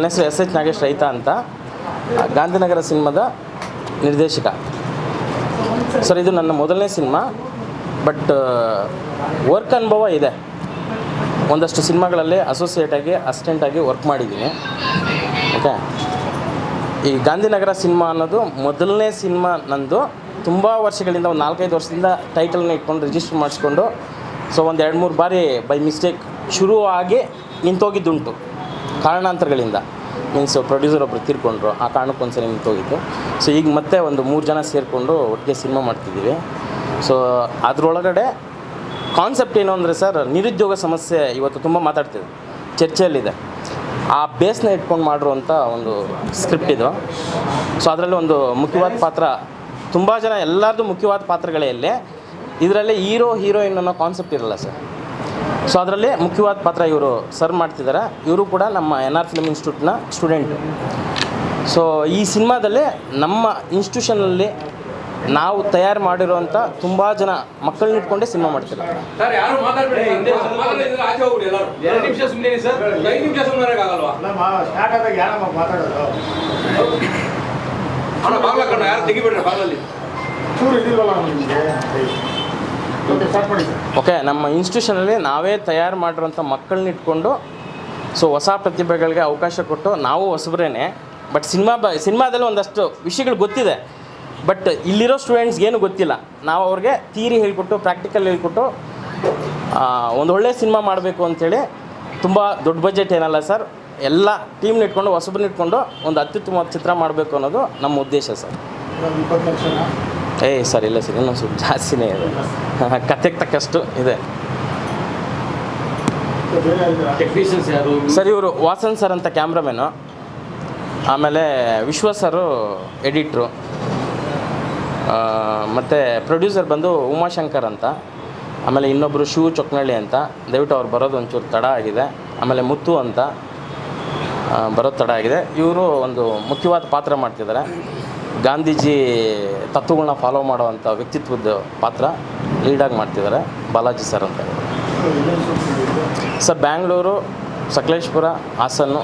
ನನ್ನ ಹೆಸರು S H Nagesh ರೈತ ಅಂತ, ಗಾಂಧಿನಗರ ಸಿನಿಮಾದ ನಿರ್ದೇಶಕ ಸರ್. ಇದು ನನ್ನ ಮೊದಲನೇ ಸಿನಿಮಾ, ಬಟ್ ವರ್ಕ್ ಅನುಭವ ಇದೆ. ಒಂದಷ್ಟು ಸಿನಿಮಾಗಳಲ್ಲಿ ಅಸೋಸಿಯೇಟಾಗಿ ಅಸಿಸ್ಟೆಂಟಾಗಿ ವರ್ಕ್ ಮಾಡಿದ್ದೀನಿ. ಓಕೆ, ಈ ಗಾಂಧಿನಗರ ಸಿನಿಮಾ ಅನ್ನೋದು ಮೊದಲನೇ ಸಿನಿಮಾ ನಂದು. ತುಂಬ ವರ್ಷಗಳಿಂದ, ಒಂದು 4-5 ವರ್ಷದಿಂದ ಟೈಟಲ್ನ ಇಟ್ಕೊಂಡು ರಿಜಿಸ್ಟರ್ ಮಾಡಿಸ್ಕೊಂಡು, ಸೊ ಒಂದು 2-3 ಬಾರಿ ಬೈ ಮಿಸ್ಟೇಕ್ ಶುರು ಆಗಿ ನಿಂತೋಗಿದ್ದುಂಟು ಕಾರಣಾಂತರಗಳಿಂದ. ಮೀನ್ಸ್ ಪ್ರೊಡ್ಯೂಸರ್ ಒಬ್ಬರು ತೀರ್ಕೊಂಡ್ರು, ಆ ಕಾರಣಕ್ಕೊಂದ್ಸರಿ ನಿಂತೋಗಿತ್ತು. ಸೊ ಈಗ ಮತ್ತೆ ಒಂದು 3 ಜನ ಸೇರಿಕೊಂಡು ಒಟ್ಟಿಗೆ ಸಿನಿಮಾ ಮಾಡ್ತಿದ್ದೀವಿ. ಸೊ ಅದರೊಳಗಡೆ ಕಾನ್ಸೆಪ್ಟ್ ಏನು ಅಂದರೆ ಸರ್, ನಿರುದ್ಯೋಗ ಸಮಸ್ಯೆ ಇವತ್ತು ತುಂಬ ಮಾತಾಡ್ತಿದೆ, ಚರ್ಚೆಯಲ್ಲಿದೆ. ಆ ಬೇಸ್ನ ಇಟ್ಕೊಂಡು ಮಾಡಿರುವಂಥ ಒಂದು ಸ್ಕ್ರಿಪ್ಟ್ ಇದು. ಸೊ ಅದರಲ್ಲಿ ಒಂದು ಮುಖ್ಯವಾದ ಪಾತ್ರ, ತುಂಬ ಜನ ಎಲ್ಲರದ್ದು ಮುಖ್ಯವಾದ ಪಾತ್ರಗಳೇ ಇಲ್ಲಿ. ಇದರಲ್ಲಿ ಹೀರೋಯಿನ್ ಅನ್ನೋ ಕಾನ್ಸೆಪ್ಟ್ ಇರಲ್ಲ ಸರ್. ಸೊ ಅದರಲ್ಲಿ ಮುಖ್ಯವಾದ ಪಾತ್ರ ಇವರು ಸರ್ ಮಾಡ್ತಿದ್ದಾರೆ. ಇವರು ಕೂಡ ನಮ್ಮ NR ಫಿಲ್ಮ್ ಇನ್ಸ್ಟಿಟ್ಯೂಟ್ನ ಸ್ಟೂಡೆಂಟು. ಸೊ ಈ ಸಿನಿಮಾದಲ್ಲಿ ನಮ್ಮ ಇನ್ಸ್ಟಿಟ್ಯೂಷನಲ್ಲಿ ನಾವು ತಯಾರು ಮಾಡಿರುವಂಥ ತುಂಬ ಜನ ಮಕ್ಕಳನ್ನ ಇಟ್ಕೊಂಡೇ ಸಿನಿಮಾ ಮಾಡ್ತಿದ್ದಾರೆ. ಓಕೆ, ನಮ್ಮ ಇನ್ಸ್ಟಿಟ್ಯೂಷನಲ್ಲಿ ನಾವೇ ತಯಾರು ಮಾಡಿರೋಂಥ ಮಕ್ಕಳನ್ನ ಇಟ್ಕೊಂಡು, ಸೊ ಹೊಸ ಪ್ರತಿಭೆಗಳಿಗೆ ಅವಕಾಶ ಕೊಟ್ಟು, ನಾವು ಹೊಸಬ್ರೇನೆ. ಬಟ್ ಸಿನಿಮಾದಲ್ಲಿ ಒಂದಷ್ಟು ವಿಷಯಗಳು ಗೊತ್ತಿದೆ, ಬಟ್ ಇಲ್ಲಿರೋ ಸ್ಟೂಡೆಂಟ್ಸ್ಗೆ ಏನು ಗೊತ್ತಿಲ್ಲ. ನಾವು ಅವ್ರಿಗೆ ಥಿಯರಿ ಹೇಳ್ಕೊಟ್ಟು, ಪ್ರಾಕ್ಟಿಕಲ್ ಹೇಳ್ಕೊಟ್ಟು ಒಂದು ಒಳ್ಳೆಯ ಸಿನಿಮಾ ಮಾಡಬೇಕು ಅಂಥೇಳಿ. ತುಂಬ ದೊಡ್ಡ ಬಜೆಟ್ ಏನಲ್ಲ ಸರ್, ಎಲ್ಲ ಟೀಮ್ನ ಇಟ್ಕೊಂಡು, ಹೊಸಬ್ರನ್ನ ಇಟ್ಕೊಂಡು ಒಂದು ಅತ್ಯುತ್ತಮವಾದ ಚಿತ್ರ ಮಾಡಬೇಕು ಅನ್ನೋದು ನಮ್ಮ ಉದ್ದೇಶ ಸರ್. ಸರ್ ಇಲ್ಲ ಸರ್, ಇನ್ನೊಂದು ಸ್ವಲ್ಪ ಜಾಸ್ತಿನೇ ಇದೆ, ಕತೆಗೆ ತಕ್ಕಷ್ಟು ಇದೆ. ಟೆಕ್ನಿಷಿಯನ್ಸ್ ಯಾರು ಸರ್? ಇವರು ವಾಸನ್ ಸರ್ ಅಂತ ಕ್ಯಾಮ್ರಾಮ್ಯಾನು, ಆಮೇಲೆ ವಿಶ್ವ ಸರು ಎಡಿಟ್ರು, ಮತ್ತು ಪ್ರೊಡ್ಯೂಸರ್ ಬಂದು ಉಮಾಶಂಕರ್ ಅಂತ, ಆಮೇಲೆ ಇನ್ನೊಬ್ಬರು ಶಿವ ಚೊಕ್ನಳ್ಳಿ ಅಂತ. ದಯವಿಟ್ಟು ಅವ್ರು ಬರೋದು ಒಂಚೂರು ತಡ ಆಗಿದೆ. ಆಮೇಲೆ ಮುತ್ತು ಅಂತ ಬರೋದು ತಡ ಆಗಿದೆ. ಇವರು ಒಂದು ಮುಖ್ಯವಾದ ಪಾತ್ರ ಮಾಡ್ತಿದ್ದಾರೆ. ಗಾಂಧೀಜಿ ತತ್ವಗಳನ್ನ ಫಾಲೋ ಮಾಡೋವಂಥ ವ್ಯಕ್ತಿತ್ವದ ಪಾತ್ರ ಲೀಡಾಗಿ ಮಾಡ್ತಿದ್ದಾರೆ, ಬಾಲಾಜಿ ಸರ್ ಅಂತ. ಸರ್ ಬ್ಯಾಂಗ್ಳೂರು, ಸಕಲೇಶ್ಪುರ, ಹಾಸನ್ನು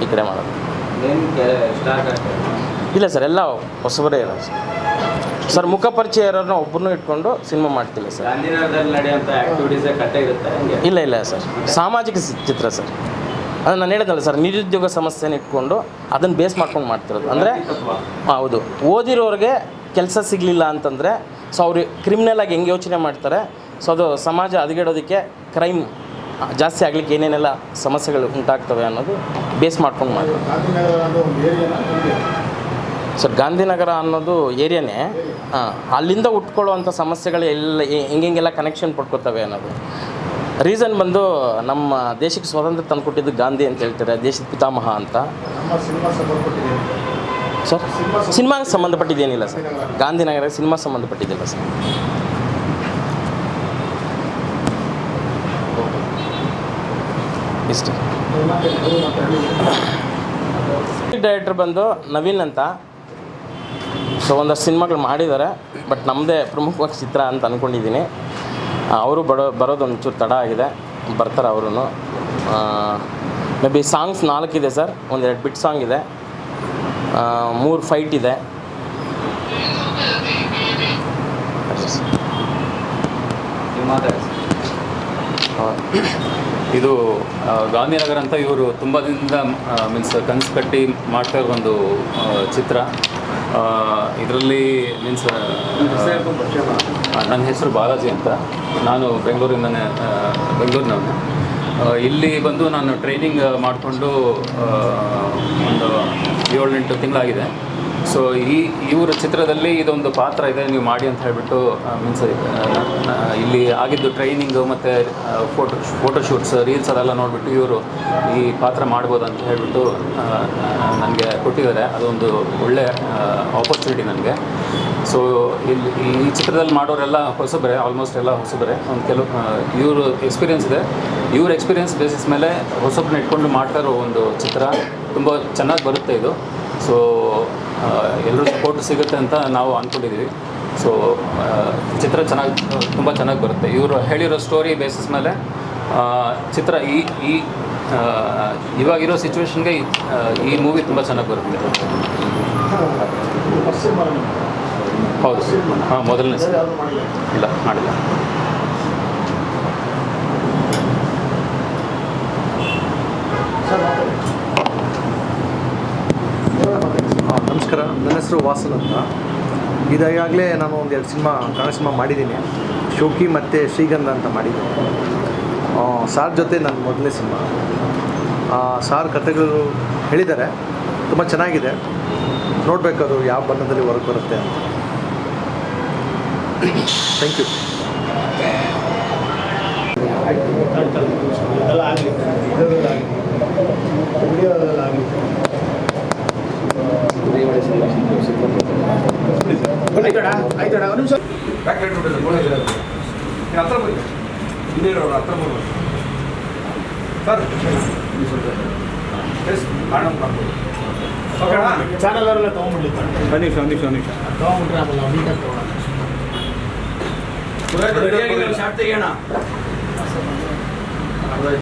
ಈ ಕಡೆ ಮಾಡೋದು. ಇಲ್ಲ ಸರ್, ಎಲ್ಲ ಹೊಸಬರೇ ಇಲ್ಲ ಸರ್. ಸರ್ ಮುಖ ಪರಿಚಯ ಇರೋರನ್ನ ಒಬ್ಬರನ್ನೂ ಇಟ್ಕೊಂಡು ಸಿನಿಮಾ ಮಾಡ್ತಿಲ್ಲ ಸರ್. ಗಾಂಧಿನಗರದಲ್ಲಿ ನಡೆಯುವಂಥ ಆ್ಯಕ್ಟಿವಿಟೀಸೇ ಕಟ್ಟೆ ಇರುತ್ತೆ? ಇಲ್ಲ ಸರ್, ಸಾಮಾಜಿಕ ಚಿತ್ರ ಸರ್. ಅದು ನಾನು ಹೇಳಿದ್ನಲ್ಲ ಸರ್, ನಿರುದ್ಯೋಗ ಸಮಸ್ಯೆನ ಇಟ್ಕೊಂಡು ಅದನ್ನು ಬೇಸ್ ಮಾಡ್ಕೊಂಡು ಮಾಡ್ತಿರೋದು. ಅಂದರೆ ಹೌದು, ಓದಿರೋರಿಗೆ ಕೆಲಸ ಸಿಗಲಿಲ್ಲ ಅಂತಂದರೆ ಸೊ ಅವರು ಕ್ರಿಮಿನಲಾಗಿ ಹೆಂಗೆ ಯೋಚನೆ ಮಾಡ್ತಾರೆ, ಸೊ ಅದು ಸಮಾಜ ಹದಗೆಡೋದಕ್ಕೆ, ಕ್ರೈಮ್ ಜಾಸ್ತಿ ಆಗಲಿಕ್ಕೆ ಏನೇನೆಲ್ಲ ಸಮಸ್ಯೆಗಳು ಉಂಟಾಗ್ತವೆ ಅನ್ನೋದು ಬೇಸ್ ಮಾಡ್ಕೊಂಡು ಮಾಡ್ತಾರೆ ಸರ್. ಗಾಂಧಿನಗರ ಅನ್ನೋದು ಏರಿಯಾನೇ, ಅಲ್ಲಿಂದ ಉಟ್ಕೊಳ್ಳುವಂಥ ಸಮಸ್ಯೆಗಳು ಎಲ್ಲ ಹೆಂಗೆಲ್ಲ ಕನೆಕ್ಷನ್ ಪಡ್ಕೊತವೆ ಅನ್ನೋದು. ರೀಸನ್ ಬಂದು ನಮ್ಮ ದೇಶಕ್ಕೆ ಸ್ವಾತಂತ್ರ್ಯ ತಂದುಕೊಟ್ಟಿದ್ದು ಗಾಂಧಿ ಅಂತ ಹೇಳ್ತಾರೆ, ದೇಶದ ಪಿತಾಮಹ ಅಂತ ಸರ್. ಸಿನಿಮಾಗೆ ಸಂಬಂಧಪಟ್ಟಿದ್ದೇನಿಲ್ಲ ಸರ್, ಗಾಂಧಿನಗರ ಸಿನಿಮಾ ಸಂಬಂಧಪಟ್ಟಿದ್ದಿಲ್ಲ ಸರ್. ಇಷ್ಟೇ. ಡೈರೆಕ್ಟರ್ ಬಂದು ನವೀನ್ ಅಂತ. ಸೊ ಒಂದಷ್ಟು ಸಿನಿಮಾಗಳು ಮಾಡಿದ್ದಾರೆ, ಬಟ್ ನಮ್ಮದೇ ಪ್ರಮುಖವಾಗಿ ಚಿತ್ರ ಅಂತ ಅಂದ್ಕೊಂಡಿದ್ದೀನಿ. ಅವರು ಬರೋದು ಒಂಚೂರು ತಡ ಆಗಿದೆ, ಬರ್ತಾರೆ ಅವರು. ಮೇ ಬಿ ಸಾಂಗ್ಸ್ 4 ಇದೆ ಸರ್, 1-2 ಬಿಟ್ ಸಾಂಗ್ ಇದೆ, 3 ಫೈಟ್ ಇದೆ. ಇದು ಗಾಂಧಿನಗರ ಅಂತ ಇವರು ತುಂಬ ದಿನದಿಂದ ಮೀನ್ಸ್ ಕನಸು ಕಟ್ಟಿ ಮಾಡ್ತಾ ಇರೋ ಒಂದು ಚಿತ್ರ. ಇದರಲ್ಲಿ ಮೀನ್ಸ್ ನನ್ನ ಹೆಸರು ಬಾಲಾಜಿ ಅಂತ, ನಾನು ಬೆಂಗಳೂರಿನವನು. ಇಲ್ಲಿ ಬಂದು ನಾನು ಟ್ರೈನಿಂಗ್ ಮಾಡಿಕೊಂಡು ಒಂದು 7-8 ತಿಂಗಳಾಗಿದೆ. ಸೊ ಇವರ ಚಿತ್ರದಲ್ಲಿ ಇದೊಂದು ಪಾತ್ರ ಇದೆ, ನೀವು ಮಾಡಿ ಅಂತ ಹೇಳಿಬಿಟ್ಟು ಮೀನ್ಸ್ ಇಲ್ಲಿ ಆಗಿದ್ದು ಟ್ರೈನಿಂಗು ಮತ್ತು ಫೋಟೋಶೂಟ್ಸ್, ರೀಲ್ಸ್ ಅದೆಲ್ಲ ನೋಡಿಬಿಟ್ಟು ಇವರು ಈ ಪಾತ್ರ ಮಾಡ್ಬೋದು ಅಂತ ಹೇಳಿಬಿಟ್ಟು ನನಗೆ ಕೊಟ್ಟಿದ್ದಾರೆ. ಅದೊಂದು ಒಳ್ಳೆ ಆಪರ್ಚುನಿಟಿ ನನಗೆ. ಸೊ ಇಲ್ಲಿ ಈ ಚಿತ್ರದಲ್ಲಿ ಮಾಡೋರೆಲ್ಲ ಹೊಸಬರೇ, ಆಲ್ಮೋಸ್ಟ್ ಎಲ್ಲ ಹೊಸಬರೇ. ಒಂದು ಕೆಲವು ಇವರು ಎಕ್ಸ್ಪೀರಿಯೆನ್ಸ್ ಇದೆ. ಇವ್ರ ಎಕ್ಸ್ಪೀರಿಯೆನ್ಸ್ ಬೇಸಿಸ್ ಮೇಲೆ ಹೊಸಬ್ರನ್ನ ಇಟ್ಕೊಂಡು ಮಾಡ್ತಾ ಇರೋ ಒಂದು ಚಿತ್ರ ತುಂಬ ಚೆನ್ನಾಗಿ ಬರುತ್ತೆ ಇದು. ಸೊ ಎಲ್ಲರೂ ಸಪೋರ್ಟ್ ಸಿಗುತ್ತೆ ಅಂತ ನಾವು ಅಂದ್ಕೊಂಡಿದ್ದೀವಿ. ಸೊ ಚಿತ್ರ ತುಂಬ ಚೆನ್ನಾಗಿ ಬರುತ್ತೆ. ಇವರು ಹೇಳಿರೋ ಸ್ಟೋರಿ ಬೇಸಿಸ್ ಮೇಲೆ ಚಿತ್ರ ಈ ಇವಾಗಿರೋ ಸಿಚುವೇಶನ್ಗೆ ಈ ಮೂವಿ ತುಂಬ ಚೆನ್ನಾಗಿ ಬರುತ್ತೆ. ಹೌದು, ಹಾಂ, ಮೊದಲನೇ ಇಲ್ಲ ಮಾಡಿಲ್ಲ. ನಮಸ್ಕಾರ, ನನ್ನ ಹೆಸರು ವಾಸನ್ ಅಂತ. ಇದಾಗಲೇ ನಾನು ಒಂದು 2 ಸಿನಿಮಾ ಕನ್ನಡ ಸಿನಿಮಾ ಮಾಡಿದ್ದೀನಿ. ಶೋಕಿ ಮತ್ತು ಶ್ರೀಗಂಧ ಅಂತ ಮಾಡಿದ್ದೀನಿ. ಸಾರ್ ಜೊತೆ ನನ್ನ ಮೊದಲನೇ ಸಿನಿಮಾ. ಸಾರ್ ಕಥೆಗಳು ಹೇಳಿದ್ದಾರೆ, ತುಂಬ ಚೆನ್ನಾಗಿದೆ. ನೋಡಬೇಕಾದ್ರು ಯಾವ ಬಣ್ಣದಲ್ಲಿ ಹೊರಗೆ ಬರುತ್ತೆ ಅಂತ. Thank you. ಚಾನಲ್ ಅವರೆಲ್ಲ ತೊಗೊಂಡ್ಬಿಡ್ಲಿ. ತೊಗೊಂಡ್ಬಿಟ್ರೆ ಆಮೇಲೆ ಶಾಪ್ ತೆಗಿಯೋಣ.